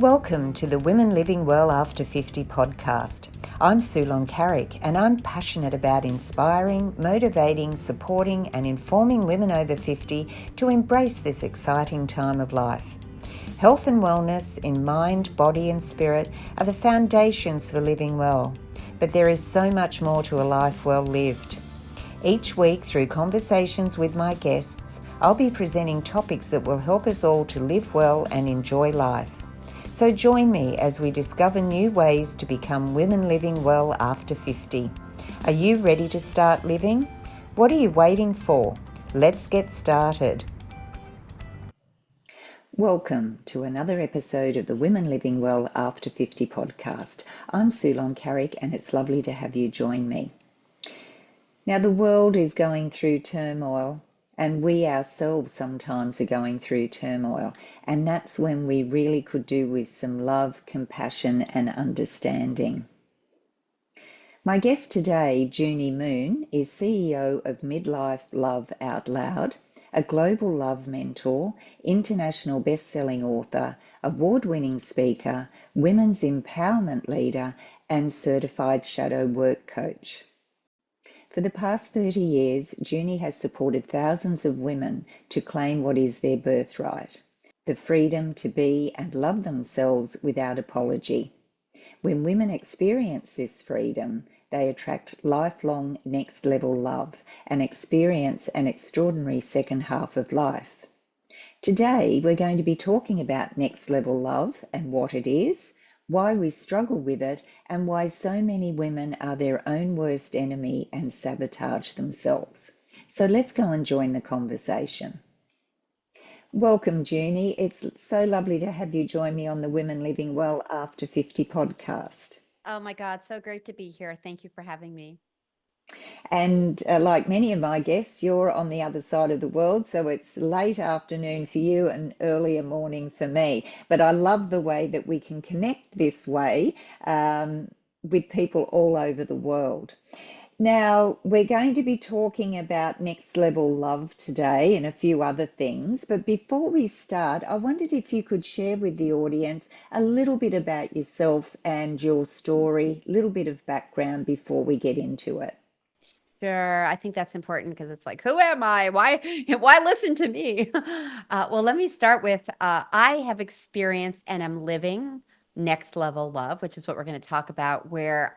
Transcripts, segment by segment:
Welcome to the Women Living Well After 50 podcast. I'm Soulmate Carrick and I'm passionate about inspiring, motivating, supporting and informing women over 50 to embrace this exciting time of life. Health and wellness in mind, body and spirit are the foundations for living well, but there is so much more to a life well lived. Each week, through conversations with my guests, I'll be presenting topics that will help us all to live well and enjoy life. So join me as we discover new ways to become women living well after 50. Are you ready to start living? What are you waiting for? Let's get started. Welcome to another episode of the Women Living Well After 50 podcast. I'm Soulmate Carrick and it's lovely to have you join me. Now, the world is going through turmoil, and we ourselves sometimes are going through turmoil, and that's when we really could do with some love, compassion, and understanding. My guest today, Junie Moon, is CEO of Midlife Love Out Loud, a global love mentor, international best-selling author, award-winning speaker, women's empowerment leader, and certified shadow work coach. For the past 30 years, Junie has supported thousands of women to claim what is their birthright, the freedom to be and love themselves without apology. When women experience this freedom, they attract lifelong next-level love and experience an extraordinary second half of life. Today, we're going to be talking about next-level love and what it is, why we struggle with it, and why so many women are their own worst enemy and sabotage themselves. So let's go and join the conversation. Welcome, Junie. It's so lovely to have you join me on the Women Living Well After 50 podcast. Oh my God, so great to be here. Thank you for having me. And like many of my guests, you're on the other side of the world, so it's late afternoon for you and earlier morning for me. But I love the way that we can connect this way with people all over the world. Now, we're going to be talking about next level love today and a few other things. But before we start, I wondered if you could share with the audience a little bit about yourself and your story, a little bit of background before we get into it. Sure. I think that's important because it's like, who am I? Why listen to me? Well, let me start with I have experienced and am living next level love, which is what we're going to talk about, where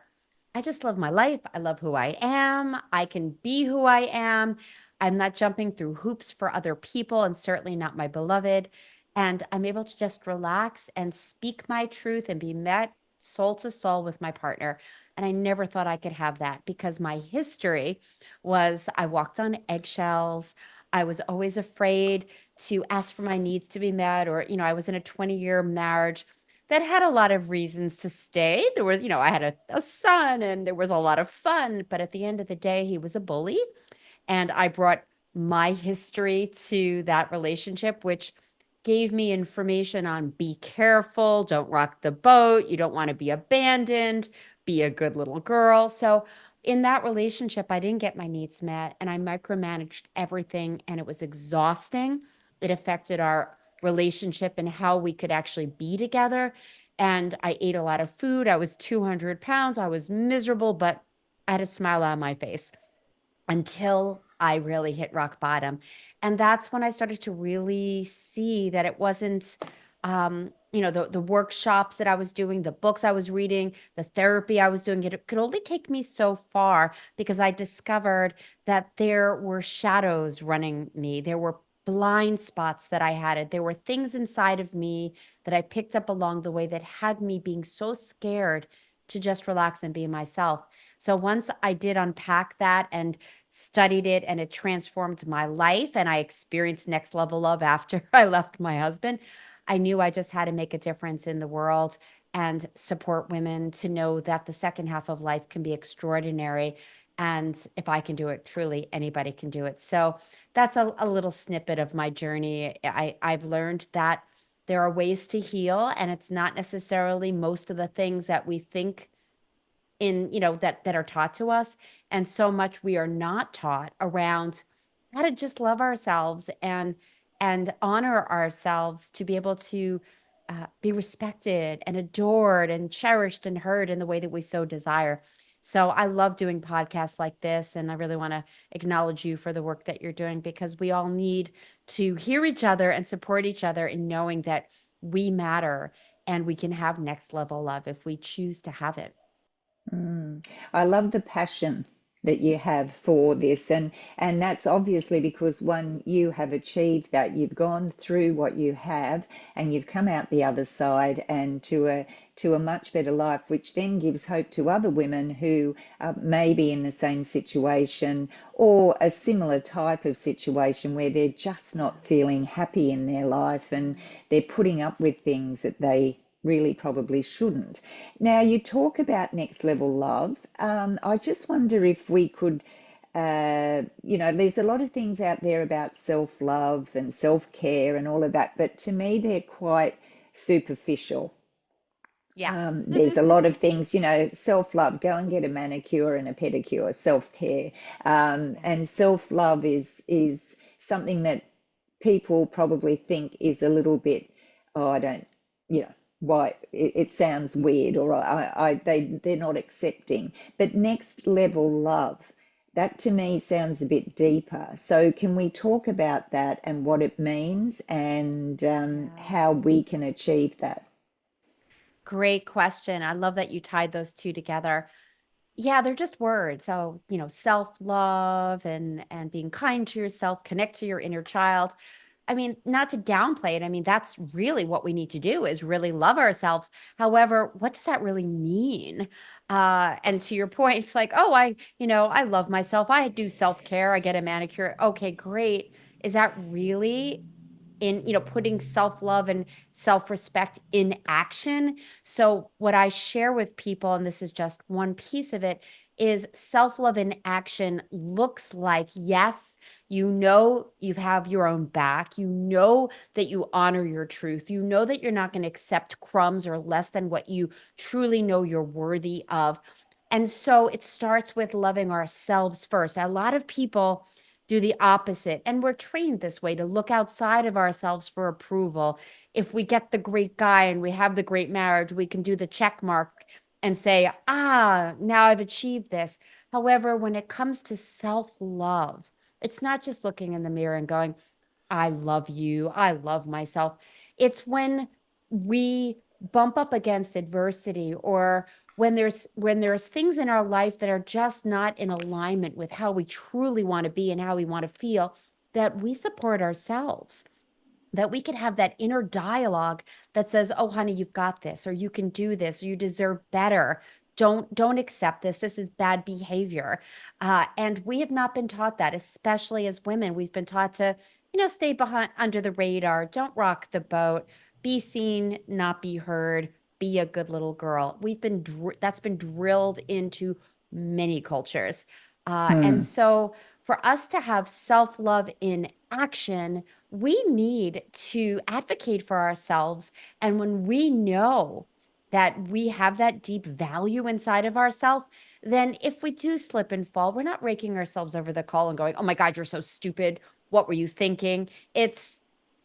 I just love my life. I love who I am. I can be who I am. I'm not jumping through hoops for other people and certainly not my beloved. And I'm able to just relax and speak my truth and be met soul to soul with my partner. And I never thought I could have that because my history was I walked on eggshells. I was always afraid to ask for my needs to be met, or, I was in a 20-year marriage that had a lot of reasons to stay. There was, I had a son and there was a lot of fun, but at the end of the day, he was a bully. And I brought my history to that relationship, which gave me information on be careful, don't rock the boat, you don't want to be abandoned, be a good little girl. So in that relationship, I didn't get my needs met and I micromanaged everything and it was exhausting. It affected our relationship and how we could actually be together. And I ate a lot of food. I was 200 pounds. I was miserable, but I had a smile on my face until I really hit rock bottom. And that's when I started to really see that it wasn't, the workshops that I was doing, the books I was reading, the therapy I was doing, it could only take me so far because I discovered that there were shadows running me. There were blind spots that I had. There were things inside of me that I picked up along the way that had me being so scared to just relax and be myself. So once I did unpack that and studied it and it transformed my life and I experienced next level love after I left my husband, I knew I just had to make a difference in the world and support women to know that the second half of life can be extraordinary. And if I can do it, truly anybody can do it. So that's a little snippet of my journey. I've learned that there are ways to heal, and it's not necessarily most of the things that we think that are taught to us. And so much we are not taught around how to just love ourselves and honor ourselves to be able to be respected and adored and cherished and heard in the way that we so desire. So I love doing podcasts like this, and I really want to acknowledge you for the work that you're doing, because we all need to hear each other and support each other in knowing that we matter and we can have next level love if we choose to have it. Mm. I love the passion that you have for this, and that's obviously because one, you have achieved that. You've gone through what you have, and you've come out the other side and to a much better life, which then gives hope to other women who may be in the same situation or a similar type of situation where they're just not feeling happy in their life and they're putting up with things that they really probably shouldn't. Now, you talk about next level love. I just wonder if we could, there's a lot of things out there about self love and self care and all of that, but to me, they're quite superficial. Yeah. There's a lot of things, self love, go and get a manicure and a pedicure, self care. Yeah. And self love is something that people probably think is a little bit, oh, I don't, why it sounds weird, or they're not accepting. But next level love, that to me sounds a bit deeper. So can we talk about that and what it means and Yeah. how we can achieve that? Great question. I love that you tied those two together. Yeah, they're just words. So, self-love and being kind to yourself, connect to your inner child. I mean, not to downplay it. I mean, that's really what we need to do, is really love ourselves. However, what does that really mean? And to your point, it's like, oh, I love myself. I do self-care. I get a manicure. Okay, great. Is that really in, putting self-love and self-respect in action? So what I share with people, and this is just one piece of it, is self-love in action looks like, yes, you have your own back, that you honor your truth, that you're not going to accept crumbs or less than what you truly know you're worthy of. And so it starts with loving ourselves first. A lot of people do the opposite. And we're trained this way, to look outside of ourselves for approval. If we get the great guy and we have the great marriage, we can do the check mark and say, now I've achieved this. However, when it comes to self love, it's not just looking in the mirror and going, I love you, I love myself. It's when we bump up against adversity, or when there's things in our life that are just not in alignment with how we truly want to be and how we want to feel, that we support ourselves, that we could have that inner dialogue that says, oh honey, you've got this, or you can do this, or you deserve better. Don't accept this. This is bad behavior. And we have not been taught that, especially as women. We've been taught to, stay behind under the radar, don't rock the boat, be seen, not be heard, be a good little girl. That's been drilled into many cultures. And Hmm. so for us to have self-love in action, we need to advocate for ourselves. And when we know that we have that deep value inside of ourselves, then if we do slip and fall, we're not raking ourselves over the coal and going, "Oh my God, you're so stupid. What were you thinking?" It's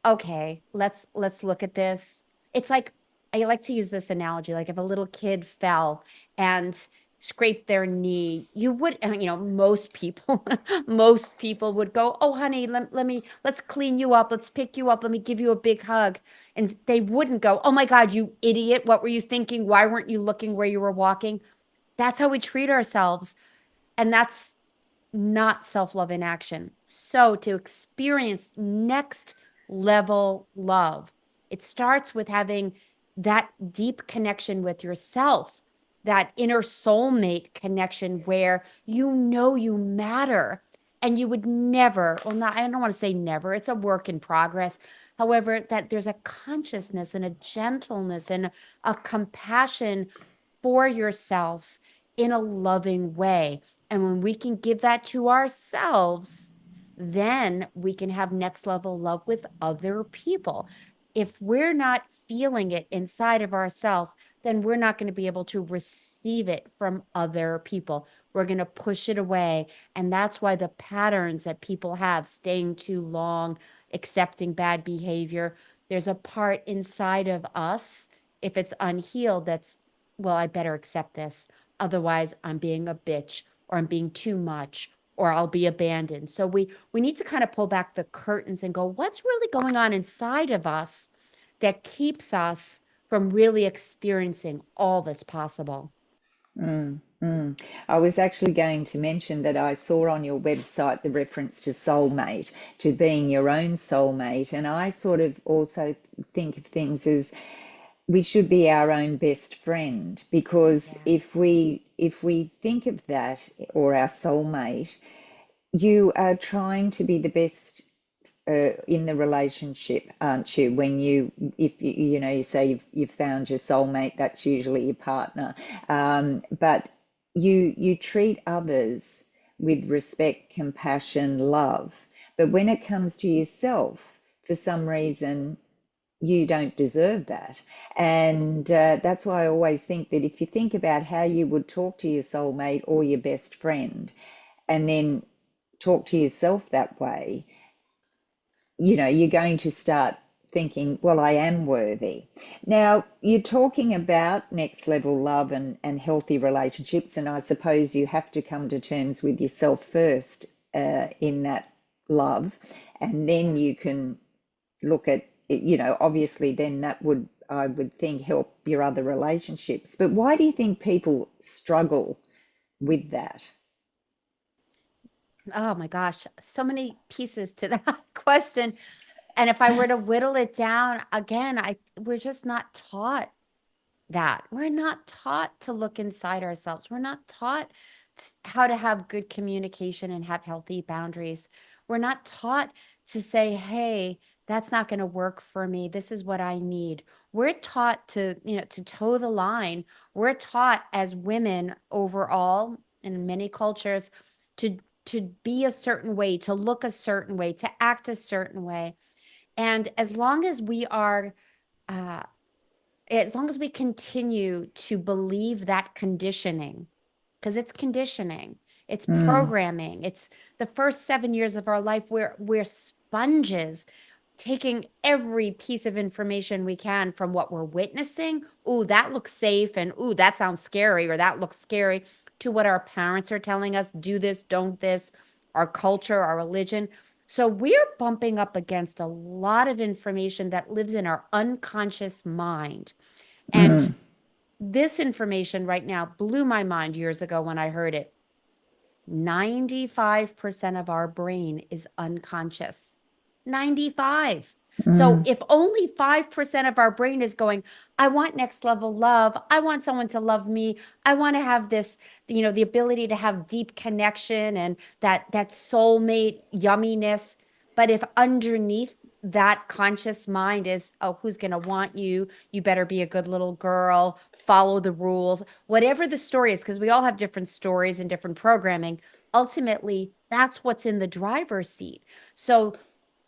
okay. Let's look at this. It's like, I like to use this analogy, like if a little kid fell and scraped their knee, you would, most people, most people would go, oh, honey, let's clean you up. Let's pick you up. Let me give you a big hug. And they wouldn't go, oh my God, you idiot. What were you thinking? Why weren't you looking where you were walking? That's how we treat ourselves. And that's not self love in action. So, to experience next level love, it starts with having that deep connection with yourself, that inner soulmate connection where you matter. And you would never, well, not, I don't want to say never, it's a work in progress. However, that there's a consciousness and a gentleness and a compassion for yourself in a loving way. And when we can give that to ourselves, then we can have next level love with other people. If we're not feeling it inside of ourselves, then we're not going to be able to receive it from other people. We're going to push it away. And that's why the patterns that people have, staying too long, accepting bad behavior, There's a part inside of us, if it's unhealed, that's, well, I better accept this. Otherwise, I'm being a bitch or I'm being too much or I'll be abandoned. So we need to kind of pull back the curtains and go, what's really going on inside of us that keeps us from really experiencing all that's possible? Mm, mm. I was actually going to mention that I saw on your website the reference to soulmate, to being your own soulmate. And I sort of also think of things as we should be our own best friend, because Yeah. if we think of that, or our soulmate, you are trying to be the best in the relationship, aren't you? When if you say you've found your soulmate, that's usually your partner. But you treat others with respect, compassion, love. But when it comes to yourself, for some reason, you don't deserve that. And that's why I always think that if you think about how you would talk to your soulmate or your best friend, and then talk to yourself that way, you're going to start thinking, well, I am worthy. Now, you're talking about next level love and healthy relationships, and I suppose you have to come to terms with yourself first in that love, and then Yeah. you can look at it, obviously, then that would, I would think, help your other relationships. But why do you think people struggle with that? Oh my gosh, so many pieces to that question. And if I were to whittle it down again, we're just not taught that. We're not taught to look inside ourselves. We're not taught how to have good communication and have healthy boundaries. We're not taught to say, hey, that's not going to work for me. This is what I need. We're taught to, to toe the line. We're taught as women overall in many cultures to be a certain way, to look a certain way, to act a certain way. And uh, as long as we continue to believe that conditioning, because it's conditioning, it's Mm, programming, it's the first 7 years of our life where we're sponges taking every piece of information we can from what we're witnessing. Ooh, that looks safe. And ooh, that sounds scary, or that looks scary, to what our parents are telling us, do this, don't this, our culture, our religion. So we're bumping up against a lot of information that lives in our unconscious mind. And mm, this information right now blew my mind years ago when I heard it. 95% of our brain is unconscious. 95. So mm, if only 5% of our brain is going, I want next level love. I want someone to love me. I want to have this, the ability to have deep connection and that soulmate yumminess. But if underneath that conscious mind is, oh, who's going to want you? You better be a good little girl, follow the rules, whatever the story is, because we all have different stories and different programming. Ultimately, that's what's in the driver's seat. So,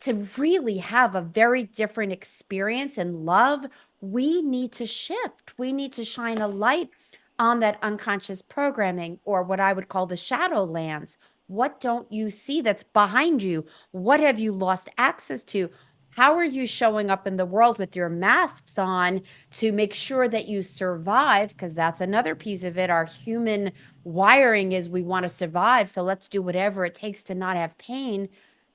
to really have a very different experience in love, we need to shift. We need to shine a light on that unconscious programming, or what I would call the shadow lands. What don't you see that's behind you? What have you lost access to? How are you showing up in the world with your masks on to make sure that you survive? Because that's another piece of it. Our human wiring is we want to survive. So let's do whatever it takes to not have pain.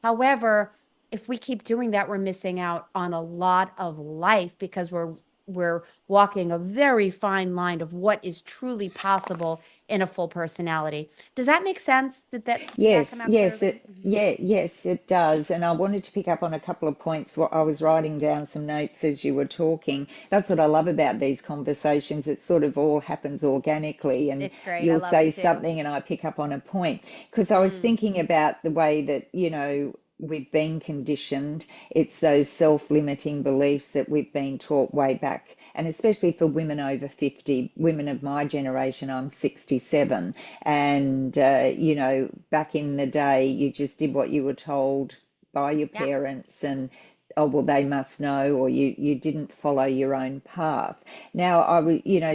However, if we keep doing that, we're missing out on a lot of life, because we're walking a very fine line of what is truly possible in a full personality. Does that make sense? Did that come Yes, out yes, clearly? it yeah, yes, it does. And I wanted to pick up on a couple of points. What I was writing down some notes as you were talking. That's what I love about these conversations. It sort of all happens organically, and It's great. I you'll love say it too. something and I pick up on a point. Because I was Mm, thinking about the way that, we've been conditioned. It's those self-limiting beliefs that we've been taught way back. And especially for women over 50, women of my generation, I'm 67. And, back in the day, you just did what you were told by your yeah. parents, and, oh, well, they must know, or you didn't follow your own path. Now,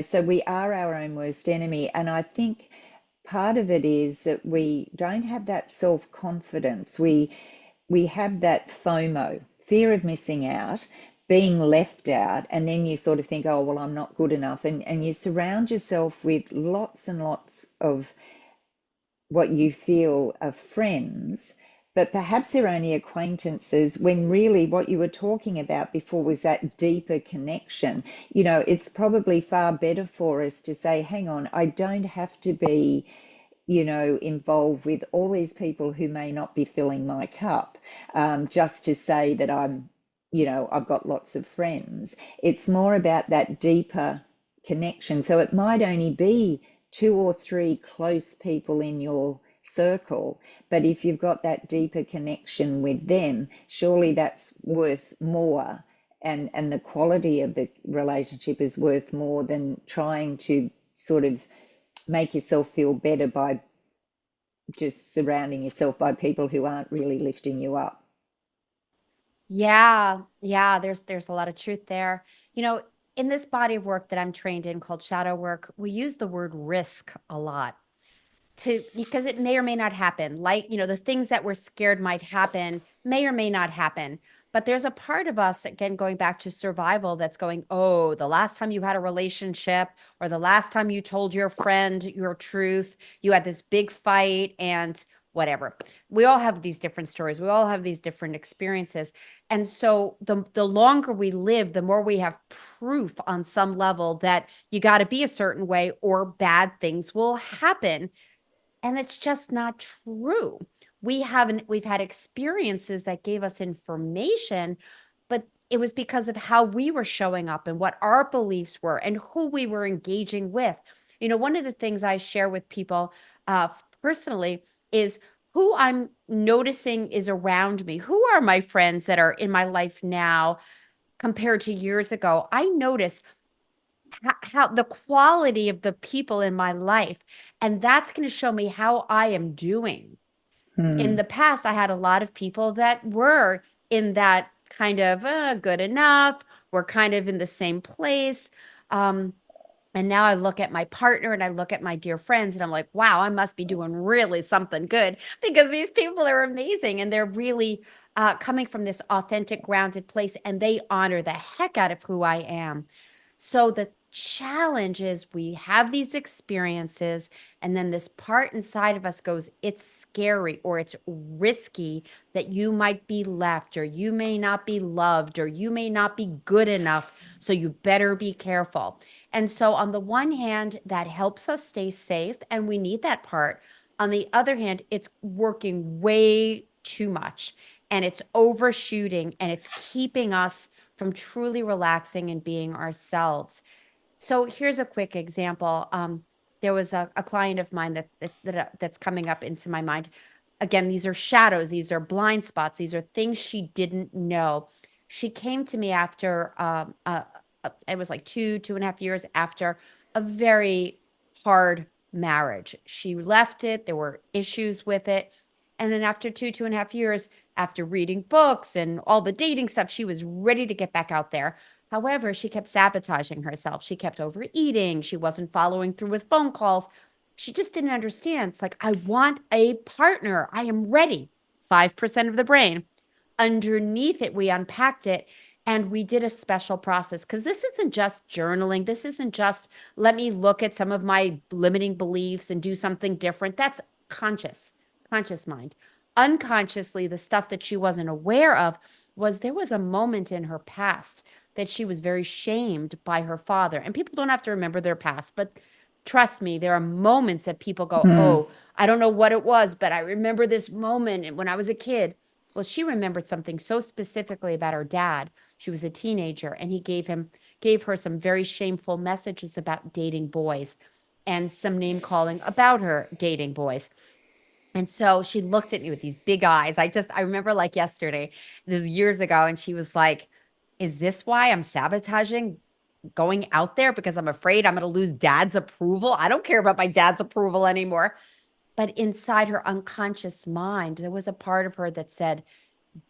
so we are our own worst enemy. And I think part of it is that we don't have that self-confidence. We have that FOMO, fear of missing out, being left out, and then you sort of think, oh, well, I'm not good enough. And you surround yourself with lots and lots of what you feel are friends, but perhaps they're only acquaintances when really what you were talking about before was that deeper connection. You know, it's probably far better for us to say, hang on, I don't have to be, you know, involved with all these people who may not be filling my cup, just to say that I'm, you know, I've got lots of friends. It's more about that deeper connection. So it might only be two or three close people in your circle, but if you've got that deeper connection with them, surely that's worth more. And the quality of the relationship is worth more than trying to sort of make yourself feel better by just surrounding yourself by people who aren't really lifting you up. Yeah, yeah, there's a lot of truth there. You know, in this body of work that I'm trained in called shadow work, we use the word risk a lot to because it may or may not happen. Like, you know, the things that we're scared might happen may or may not happen. But there's a part of us, again, going back to survival, that's going, oh, the last time you had a relationship or the last time you told your friend your truth, you had this big fight and whatever. We all have these different stories. We all have these different experiences. And so the longer we live, the more we have proof on some level that you got to be a certain way or bad things will happen, and it's just not true. We've had experiences that gave us information, but it was because of how we were showing up and what our beliefs were and who we were engaging with. You know, one of the things I share with people personally is who I'm noticing is around me. Who are my friends that are in my life now compared to years ago? I notice how the quality of the people in my life, and that's going to show me how I am doing. In Hmm. the past, I had a lot of people that were in that kind of good enough, we're kind of in the same place. um, and now I look at my partner and I look at my dear friends and I'm like, wow, I must be doing really something good because these people are amazing and they're really coming from this authentic, grounded place and they honor the heck out of who I am. So the challenge is we have these experiences, and then this part inside of us goes, it's scary or it's risky that you might be left, or you may not be loved, or you may not be good enough. So you better be careful. And so, on the one hand, that helps us stay safe, and we need that part. On the other hand, it's working way too much and it's overshooting and it's keeping us from truly relaxing and being ourselves. So here's a quick example. There was a client of mine that's coming up into my mind. Again, these are shadows, these are blind spots, these are things she didn't know. She came to me after it was like 2.5 years after a very hard marriage. She left it. There were issues with it. And then after 2.5 years, after reading books and all the dating stuff, she was ready to get back out there. However, she kept sabotaging herself. She kept overeating. She wasn't following through with phone calls. She just didn't understand. It's like, I want a partner. I am ready. 5% of the brain. Underneath it, we unpacked it and we did a special process because this isn't just journaling. This isn't just let me look at some of my limiting beliefs and do something different. That's conscious, conscious mind. Unconsciously, the stuff that she wasn't aware of was there was a moment in her past that she was very shamed by her father. And people don't have to remember their past, but trust me, there are moments that people go, Hmm. oh, I don't know what it was, but I remember this moment when I was a kid. Well, she remembered something so specifically about her dad. She was a teenager and he gave her some very shameful messages about dating boys and some name calling about her dating boys. And so she looked at me with these big eyes. I remember like yesterday, this was years ago, and she was like, is this why I'm sabotaging going out there because I'm afraid I'm going to lose dad's approval? I don't care about my dad's approval anymore. But inside her unconscious mind, there was a part of her that said,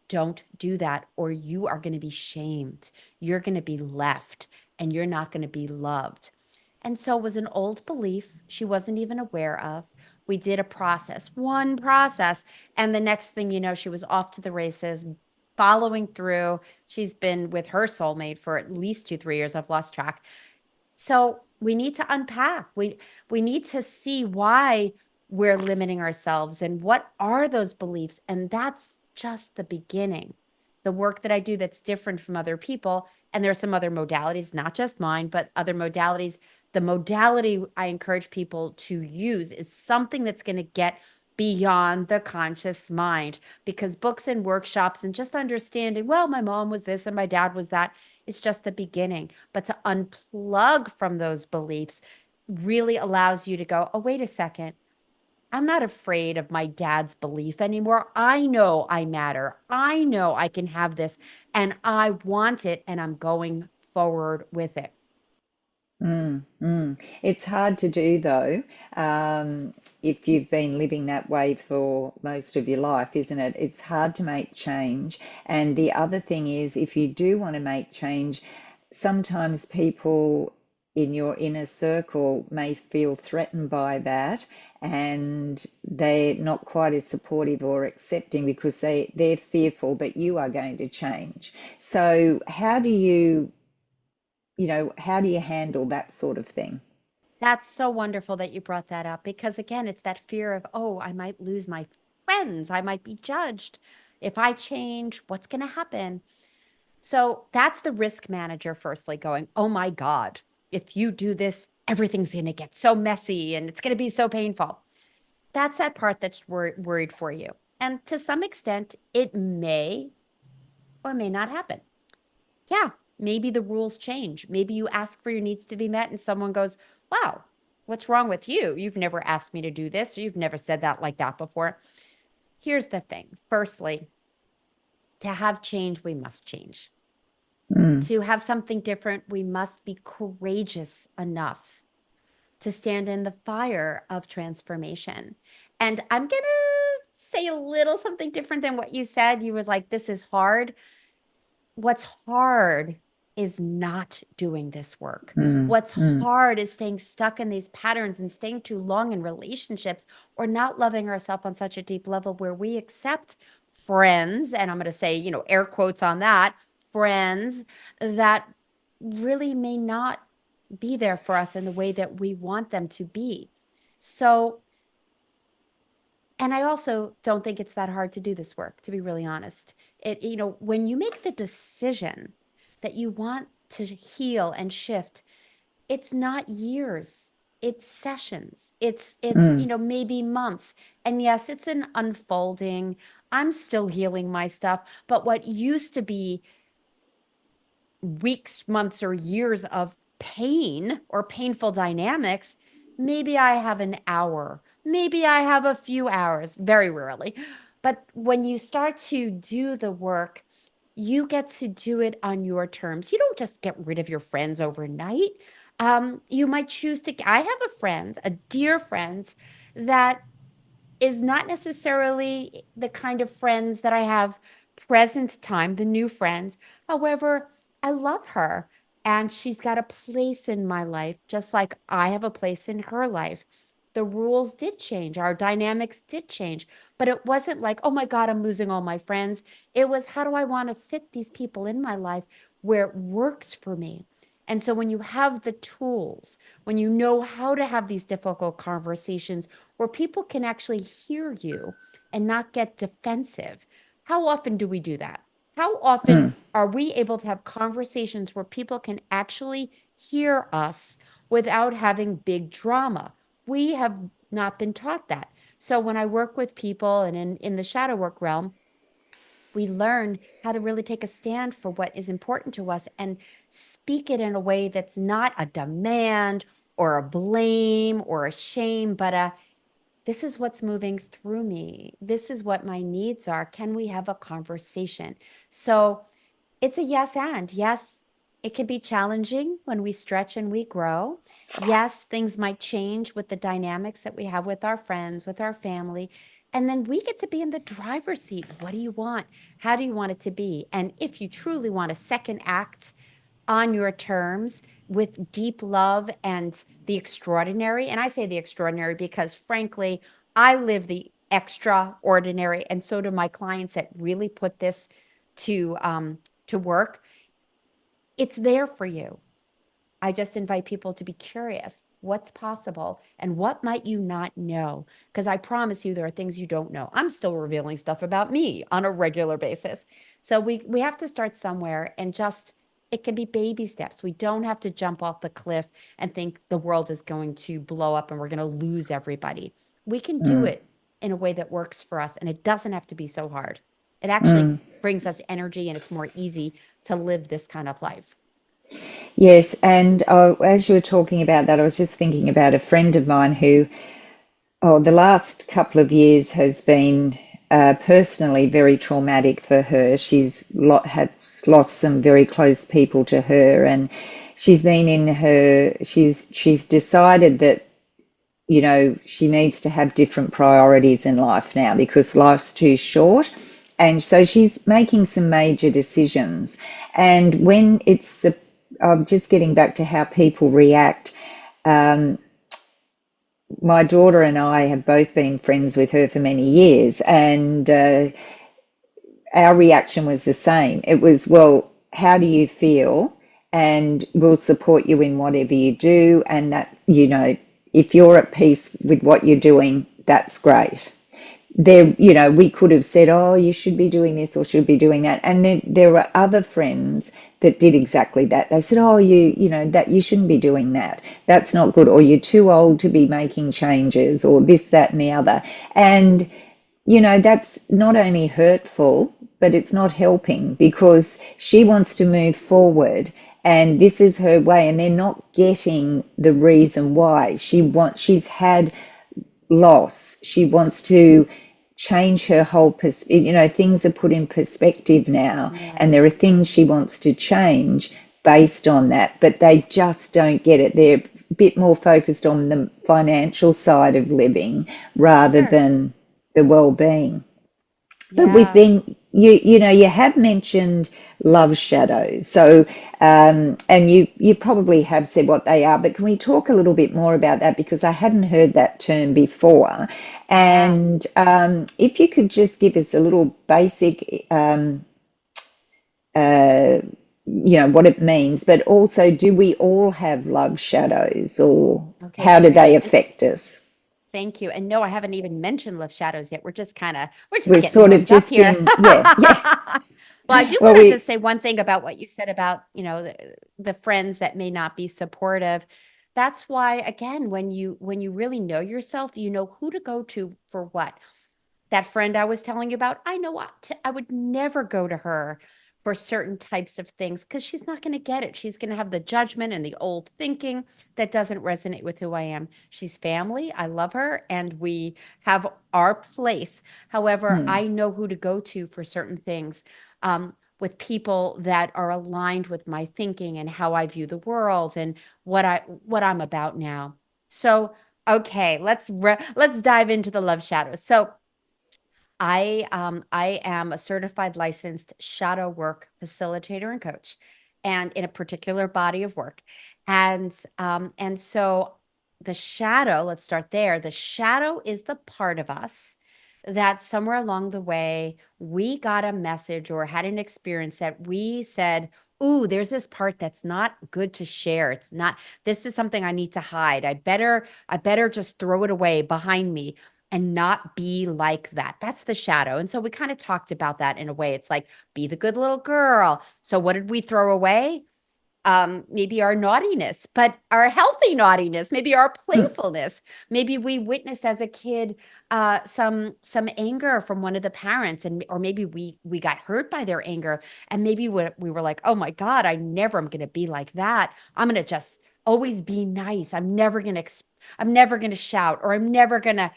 don't do that, or you are going to be shamed. You're going to be left, and you're not going to be loved. And so it was an old belief she wasn't even aware of. We did a process, one process. And the next thing you know, she was off to the races, following through. She's been with her soulmate for at least 2, 3 years. I've lost track. So we need to unpack. We need to see why we're limiting ourselves and what are those beliefs. And that's just the beginning. The work that I do that's different from other people, and there are some other modalities, not just mine, but other modalities. The modality I encourage people to use is something that's going to get beyond the conscious mind, because books and workshops and just understanding, well, my mom was this and my dad was that, is just the beginning. But to unplug from those beliefs really allows you to go, oh, wait a second. I'm not afraid of my dad's belief anymore. I know I matter. I know I can have this and I want it and I'm going forward with it. Mm, mm. It's hard to do though, if you've been living that way for most of your life, isn't it? It's hard to make change. And the other thing is, if you do want to make change, sometimes people in your inner circle may feel threatened by that and they're not quite as supportive or accepting because they're fearful that you are going to change. So how do you handle that sort of thing? That's so wonderful that you brought that up, because again, it's that fear of, oh, I might lose my friends. I might be judged. If I change, what's going to happen? So that's the risk manager, firstly, going, oh my God, if you do this, everything's going to get so messy and it's going to be so painful. That's that part that's worried for you. And to some extent, it may or may not happen. Yeah, maybe the rules change. Maybe you ask for your needs to be met and someone goes, wow, what's wrong with you? You've never asked me to do this, or you've never said that like that before. Here's the thing. Firstly, to have change, we must change. Mm, To have something different, we must be courageous enough to stand in the fire of transformation. And I'm going to say a little something different than what you said. You was like, this is hard. What's hard is not doing this work. mm, What's mm, hard is staying stuck in these patterns and staying too long in relationships, or not loving ourselves on such a deep level where we accept friends, and I'm going to say, air quotes on that, friends that really may not be there for us in the way that we want them to be. So, and I also don't think it's that hard to do this work, to be really honest. When you make the decision that you want to heal and shift, it's not years. It's sessions. It's mm, maybe months. And yes, it's an unfolding. I'm still healing my stuff, but what used to be weeks, months, or years of pain or painful dynamics, maybe I have an hour, maybe I have a few hours, very rarely. But when you start to do the work, you get to do it on your terms. You don't just get rid of your friends overnight. You might choose to. I have a friend, a dear friend, that is not necessarily the kind of friends that I have present time, the new friends. However, I love her and she's got a place in my life, just like I have a place in her life. The rules did change, our dynamics did change, but it wasn't like, oh my God, I'm losing all my friends. It was, how do I want to fit these people in my life where it works for me? And so when you have the tools, when you know how to have these difficult conversations, where people can actually hear you and not get defensive. How often do we do that? How often mm. are we able to have conversations where people can actually hear us without having big drama? We have not been taught that. So when I work with people and in the shadow work realm, we learn how to really take a stand for what is important to us and speak it in a way that's not a demand or a blame or a shame, but this is what's moving through me. This is what my needs are. Can we have a conversation? So it's a yes and. Yes, it can be challenging when we stretch and we grow. Yes, things might change with the dynamics that we have with our friends, with our family. And then we get to be in the driver's seat. What do you want? How do you want it to be? And if you truly want a second act on your terms with deep love and the extraordinary. And I say the extraordinary because, frankly, I live the extraordinary. And so do my clients that really put this to work, it's there for you. I just invite people to be curious. What's possible and what might you not know? Because I promise you, there are things you don't know. I'm still revealing stuff about me on a regular basis. So we have to start somewhere, and just it can be baby steps. We don't have to jump off the cliff and think the world is going to blow up and we're going to lose everybody. We can do Mm, it in a way that works for us, and it doesn't have to be so hard. It actually mm. brings us energy, and it's more easy to live this kind of life. Yes, and as you were talking about that, I was just thinking about a friend of mine who, oh, the last couple of years has been personally very traumatic for her. Has lost some very close people to her, and she's decided that she needs to have different priorities in life now because life's too short. And so she's making some major decisions. And I'm just getting back to how people react. Um, my daughter and I have both been friends with her for many years, and our reaction was the same. It was, well, how do you feel? And we'll support you in whatever you do. And that, if you're at peace with what you're doing, that's great. We could have said, oh, you should be doing this or should be doing that. And then there were other friends that did exactly that. They said, oh, that you shouldn't be doing that. That's not good. Or you're too old to be making changes or this, that, and the other. And that's not only hurtful, but it's not helping because she wants to move forward and this is her way, and they're not getting the reason why. She's had loss. She wants to change her whole things are put in perspective now, Yeah. and there are things she wants to change based on that, but they just don't get it. They're a bit more focused on the financial side of living rather Sure. than the well-being. But Yeah. you have mentioned love shadows. So, and you probably have said what they are, but can we talk a little bit more about that? Because I hadn't heard that term before. Yeah. And if you could just give us a little basic, uh, what it means, but also, do we all have love shadows or Okay, how do they great. And affect us? thank you. And no, I haven't even mentioned Love Shadows yet. We're just We're getting sort of warmed up just here. in, yeah, yeah. Well, I do Well, want to just we, say one thing about what you said about, the friends that may not be supportive. That's why, again, when you really know yourself, you know who to go to for what. That friend I was telling you about, I know what I would never go to her for certain types of things because she's not going to get it. She's going to have the judgment and the old thinking that doesn't resonate with who I am. She's family. I love her and we have our place. However, hmm, I know who to go to for certain things. With people that are aligned with my thinking and how I view the world and what I'm about now. So, okay, let's dive into the love shadows. So, I am a certified licensed shadow work facilitator and coach, and in a particular body of work. And so the shadow, let's start there. The shadow is the part of us that somewhere along the way we got a message or had an experience that we said, "Ooh, there's this part that's not good to share. It's not, this is something I need to hide. I better just throw it away behind me and not be like that." That's the shadow. And so we kind of talked about that in a way. It's like, be the good little girl. So what did we throw away? Maybe our naughtiness, but our healthy naughtiness, maybe our hmm, playfulness. Maybe we witnessed as a kid some anger from one of the parents, and or maybe we got hurt by their anger, and maybe we were like, oh my God, I never am going to be like that. I'm going to just always be nice. I'm never going to shout, or I'm never going to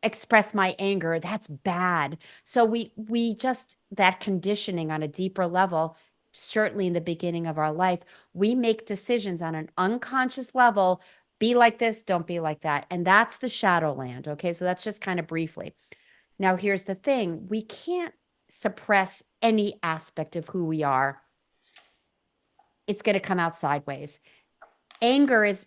express my anger. That's bad. So we just, that conditioning on a deeper level, certainly in the beginning of our life, we make decisions on an unconscious level. Be like this, don't be like that. And that's the shadow land. Okay. So that's just kind of briefly. Now, here's the thing, we can't suppress any aspect of who we are, it's going to come out sideways. Anger is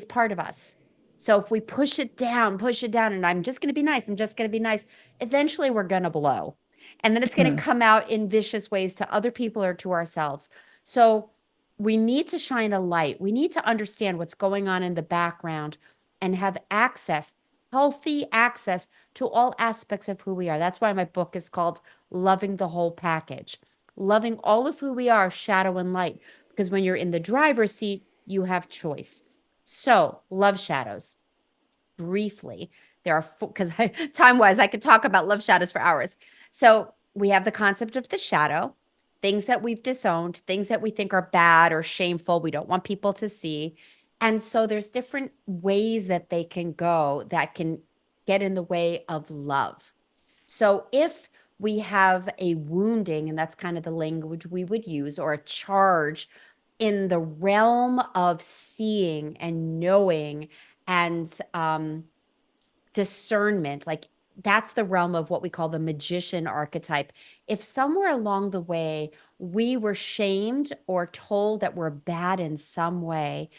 part of us. So if we push it down, and I'm just going to be nice, I'm just going to be nice, eventually we're going to blow. And then it's going to come out in vicious ways to other people or to ourselves. So we need to shine a light. We need to understand what's going on in the background and have access, healthy access to all aspects of who we are. That's why my book is called Loving the Whole Package, loving all of who we are, shadow and light. Because when you're in the driver's seat, you have choice. So, love shadows. Briefly, there are because time wise, I could talk about love shadows for hours. So, we have the concept of the shadow, things that we've disowned, things that we think are bad or shameful, we don't want people to see. And so, there's different ways that they can go that can get in the way of love. So if we have a wounding, and that's kind of the language we would use, or a charge in the realm of seeing and knowing and discernment, like that's the realm of what we call the magician archetype. If somewhere along the way we were shamed or told that we're bad in some way,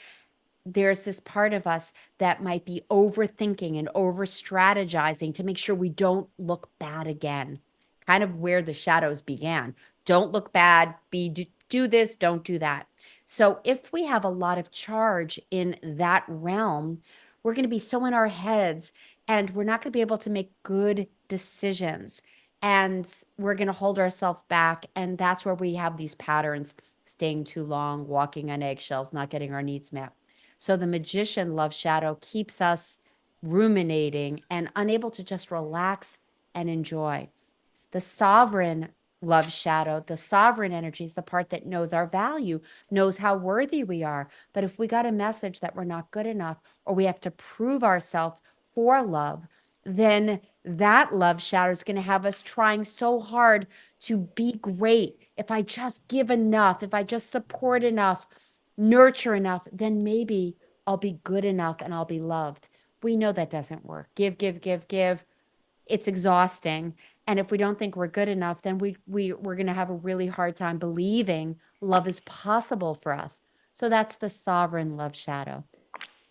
there's this part of us that might be overthinking and over strategizing to make sure we don't look bad again. Kind of where the shadows began. Don't look bad, do this, don't do that. So if we have a lot of charge in that realm, we're going to be so in our heads and we're not going to be able to make good decisions. And we're going to hold ourselves back. And that's where we have these patterns, staying too long, walking on eggshells, not getting our needs met. So the magician love shadow keeps us ruminating and unable to just relax and enjoy. The sovereign love shadow, the sovereign energy is the part that knows our value, knows how worthy we are. But if we got a message that we're not good enough or we have to prove ourselves for love, then that love shadow is going to have us trying so hard to be great. If I just give enough, if I just support enough, nurture enough, then maybe I'll be good enough and I'll be loved. We know that doesn't work. Give, give, give, give. It's exhausting. And if we don't think we're good enough, then we're going to have a really hard time believing love is possible for us. So that's the sovereign love shadow.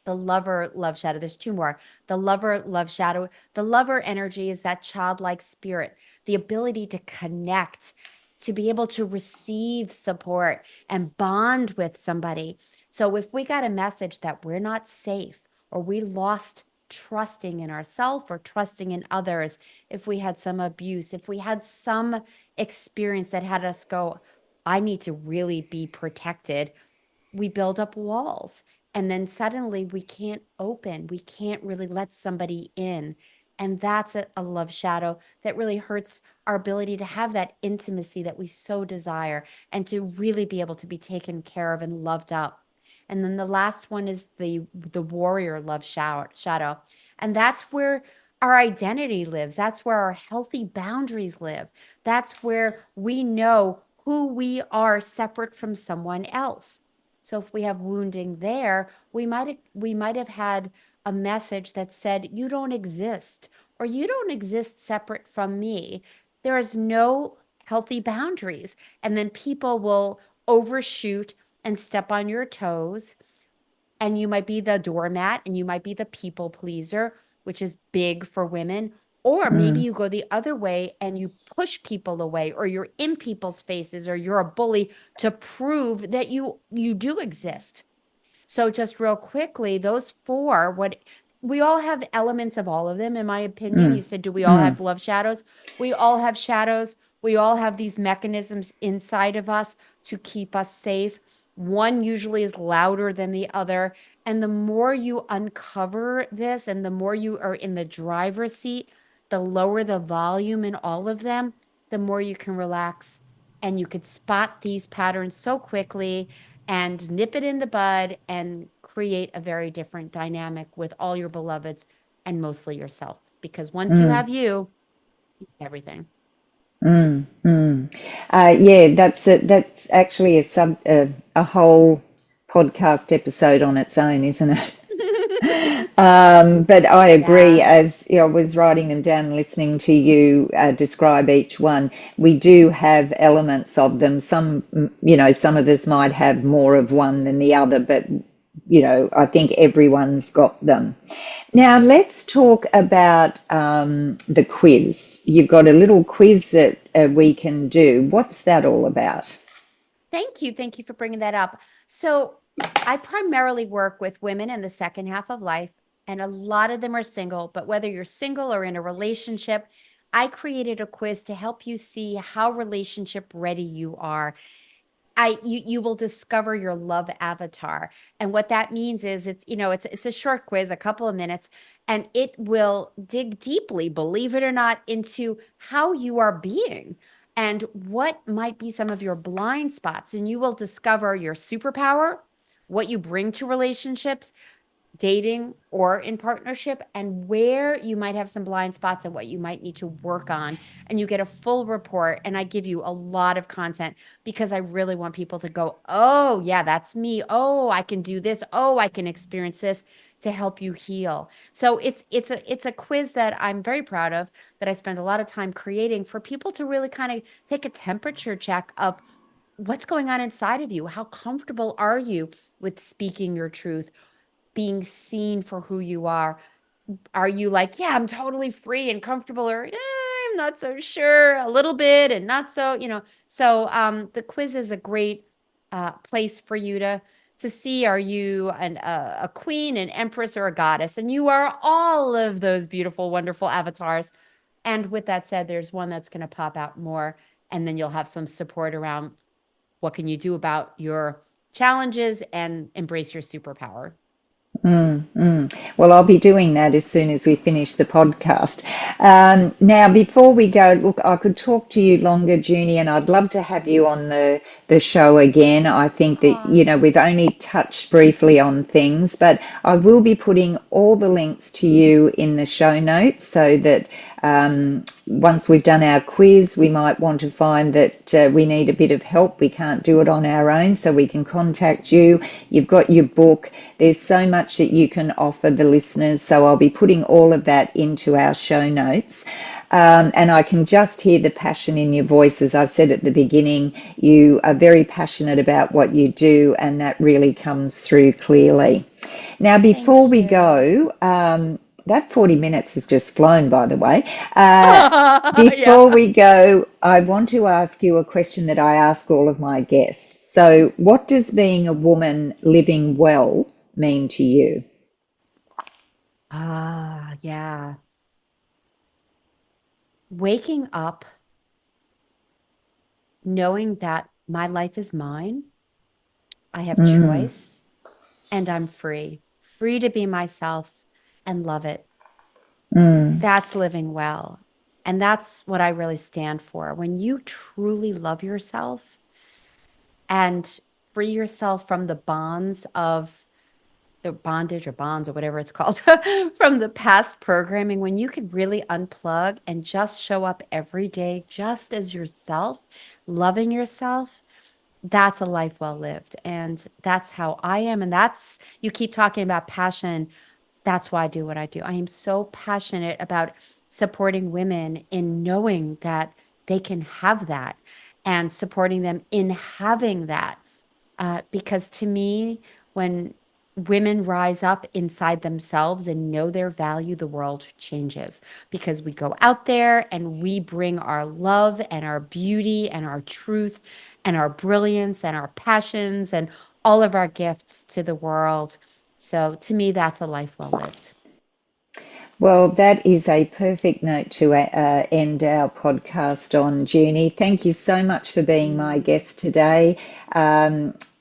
The lover love shadow. There's two more. The lover love shadow. The lover energy is that childlike spirit, the ability to connect, to be able to receive support and bond with somebody. So if we got a message that we're not safe or we lost trusting in ourselves or trusting in others, if we had some abuse, if we had some experience that had us go, I need to really be protected, we build up walls. And then suddenly we can't open, we can't really let somebody in. And that's a love shadow that really hurts our ability to have that intimacy that we so desire and to really be able to be taken care of and loved up. And then the last one is the warrior love shadow. And that's where our identity lives. That's where our healthy boundaries live. That's where we know who we are separate from someone else. So if we have wounding there, we might have had a message that said, you don't exist, or you don't exist separate from me. There is no healthy boundaries. And then people will overshoot and step on your toes. And you might be the doormat and you might be the people pleaser, which is big for women. Or maybe you go the other way and you push people away, or you're in people's faces, or you're a bully to prove that you do exist. So just real quickly, those four, what we all have elements of all of them, in my opinion. You said, do we all have love shadows? We all have shadows. We all have these mechanisms inside of us to keep us safe. One usually is louder than the other. And the more you uncover this and the more you are in the driver's seat, the lower the volume in all of them, the more you can relax and you could spot these patterns so quickly and nip it in the bud and create a very different dynamic with all your beloveds and mostly yourself. Because once you have everything. Yeah, that's actually a whole podcast episode on its own, isn't it? But I agree, Yeah. as I was writing them down, listening to you describe each one, we do have elements of them. Some, some of us might have more of one than the other, but I think everyone's got them. Now, let's talk about the quiz. You've got a little quiz that we can do. What's that all about? Thank you. Thank you for bringing that up. So, I primarily work with women in the second half of life, and a lot of them are single. But whether you're single or in a relationship, I created a quiz to help you see how relationship ready you are. You will discover your love avatar. And what that means is it's a short quiz, a couple of minutes, and it will dig deeply, believe it or not, into how you are being and what might be some of your blind spots. And you will discover your superpower, what you bring to relationships, dating or in partnership, and where you might have some blind spots and what you might need to work on. And you get a full report. And I give you a lot of content because I really want people to go, oh, yeah, that's me. Oh, I can do this. Oh, I can experience this, to help you heal. So it's a quiz that I'm very proud of, that I spend a lot of time creating for people to really kind of take a temperature check of what's going on inside of you. How comfortable are you with speaking your truth, being seen for who you are? Are you like, yeah, I'm totally free and comfortable, or I'm not so sure, a little bit and not so. So the quiz is a great place for you to see, are you a queen, an empress, or a goddess? And you are all of those beautiful, wonderful avatars. And with that said, there's one that's going to pop out more, and then you'll have some support around what can you do about your challenges and embrace your superpower. Mm, mm. Well, I'll be doing that as soon as we finish the podcast. Now, before we go, look, I could talk to you longer, Junie, and I'd love to have you on the show again. I think that, Aw. we've only touched briefly on things, but I will be putting all the links to you in the show notes so that once we've done our quiz, we might want to find that we need a bit of help. We can't do it on our own, so we can contact you. You've got your book. There's so much that you can offer the listeners, so I'll be putting all of that into our show notes. And I can just hear the passion in your voice. As I said at the beginning, you are very passionate about what you do, and that really comes through clearly. Now, before Thank we you. go, that 40 minutes has just flown, by the way. Uh, Yeah. Before we go, I want to ask you a question that I ask all of my guests. So, what does being a woman living well mean to you? Yeah. Waking up knowing that my life is mine, I have Mm, choice, and I'm free, free to be myself and love it. mm, That's living well. And that's what I really stand for. When you truly love yourself and free yourself from the bonds of the bondage or bonds or whatever it's called from the past programming, when you can really unplug and just show up every day just as yourself, loving yourself, that's a life well lived. And that's how I am. And that's, you keep talking about passion. That's why I do what I do. I am so passionate about supporting women in knowing that they can have that, and supporting them in having that. Because to me, when women rise up inside themselves and know their value, the world changes, because we go out there and we bring our love and our beauty and our truth and our brilliance and our passions and all of our gifts to the world. So to me, that's a life well lived. Well, that is a perfect note to end our podcast on, Junie. Thank you so much for being my Mm. guest today.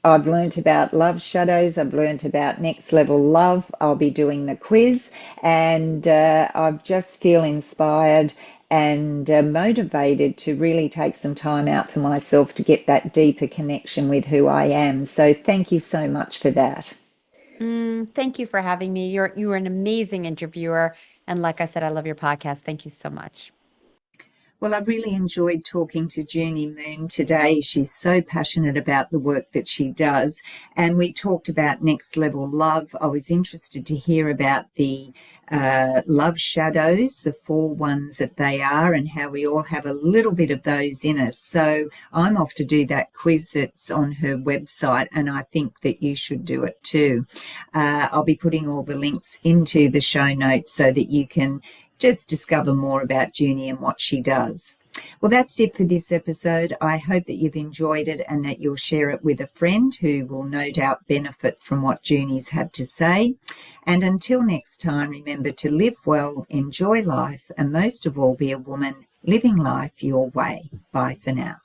I've learnt about love shadows. I've learnt about next level love. I'll be doing the quiz, and I just feel inspired and motivated to really take some time out for myself to get that deeper connection with who I am. So thank you so much for that. Thank you for having me. You are an amazing interviewer. And like I said, I love your podcast. Thank you so much. Well, I really enjoyed talking to Junie Moon today. She's so passionate about the work that she does. And we talked about next level love. I was interested to hear about the love shadows, the 4 ones that they are, and how we all have a little bit of those in us. So I'm off to do that quiz that's on her website, and I think that you should do it too. I'll be putting all the links into the show notes so that you can just discover more about Junie and what she does. Well, that's it for this episode. I hope that you've enjoyed it and that you'll share it with a friend who will no doubt benefit from what Junie's had to say. And until next time, remember to live well, enjoy life, and most of all, be a woman living life your way. Bye for now.